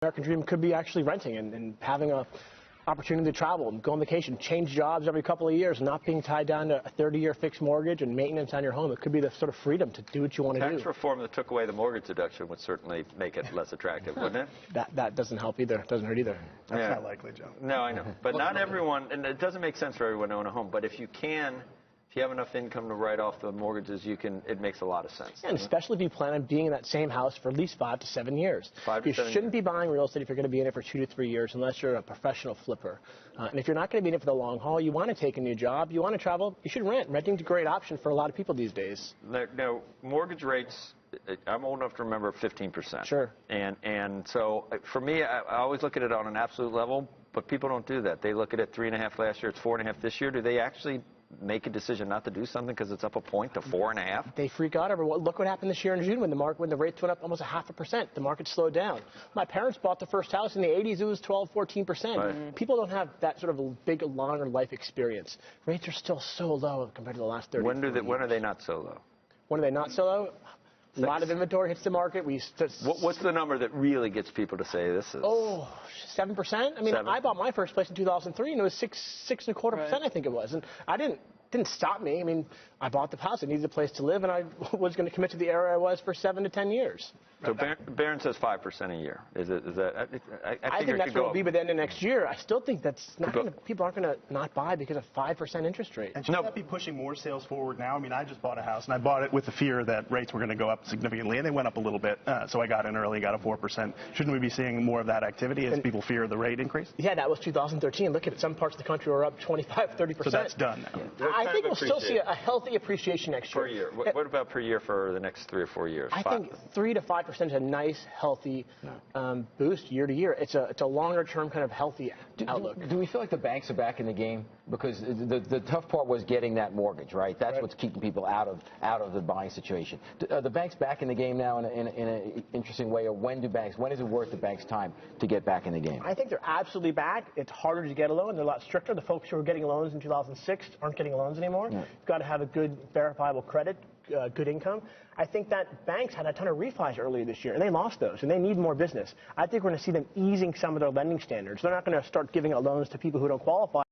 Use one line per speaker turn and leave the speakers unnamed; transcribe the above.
American dream could be actually renting and having a opportunity to travel and go on vacation, change jobs every couple of years, not being tied down to a 30-year fixed mortgage and maintenance on your home. It could be the sort of freedom to do what you want to do.
Tax reform that took away the mortgage deduction would certainly make it less attractive, wouldn't it?
That doesn't help either. It doesn't hurt either.
That's not likely, Joe.
No, I know. But not everyone, and it doesn't make sense for everyone to own a home, but if you can, if you have enough income to write off the mortgages, it makes a lot of sense.
Yeah, and especially if you plan on being in that same house for at least 5 to 7 years. You shouldn't be buying real estate if you're going to be in it for 2 to 3 years unless you're a professional flipper. And if you're not going to be in it for the long haul, you want to take a new job, you want to travel, you should rent. Renting's a great option for a lot of people these days.
Now, mortgage rates, I'm old enough to remember 15%.
Sure.
And so for me, I always look at it on an absolute level, but people don't do that. They look at it 3.5 last year, it's 4.5 this year. Do they actually make a decision not to do something because it's up a point to 4.5?
They freak out over look what happened this year in June when the rates went up almost 0.5%. The market slowed down. My parents bought the first house in the 80s. It was 12-14%.
Right.
People don't have that sort of a big, longer life experience. Rates are still so low compared to the last 30 years.
When are they not so low?
When are they not so low? A lot of inventory hits the market.
What's the number that really gets people to say this is?
7%? I mean,
7.
I bought my first place in 2003, and it was 6.25%, I think it was. And I didn't stop me. I mean, I bought the house. I needed a place to live, and I was going to commit to the area I was for 7 to 10 years.
So Barron says 5% a year. Is that?
I think that's what it'll be by the end of next year. I still think that's not going to. People aren't going to not buy because of 5% interest rate.
And should that be pushing more sales forward now? I mean, I just bought a house, and I bought it with the fear that rates were going to go up significantly, and they went up a little bit. So I got in early, got a 4%. Shouldn't we be seeing more of that activity as people fear the rate increase?
Yeah, that was 2013. Look at it. Some parts of the country were up 25-30%.
So that's done now.
Yeah. I think we'll still see a healthy appreciation next year.
Per year. What about per year for the next 3 or 4 years?
I think 3 to 5% is a nice, healthy boost year to year. It's a longer-term kind of healthy outlook.
Do we feel like the banks are back in the game? Because the tough part was getting that mortgage, right? That's what's keeping people out of the buying situation. Are the banks back in the game now in an interesting way, or when is it worth the bank's time to get back in the game?
I think they're absolutely back. It's harder to get a loan. They're a lot stricter. The folks who were getting loans in 2006 aren't getting loans anymore. Yeah. You've got to have a good, verifiable credit, good income. I think that banks had a ton of refis earlier this year, and they lost those, and they need more business. I think we're going to see them easing some of their lending standards. They're not going to start giving out loans to people who don't qualify.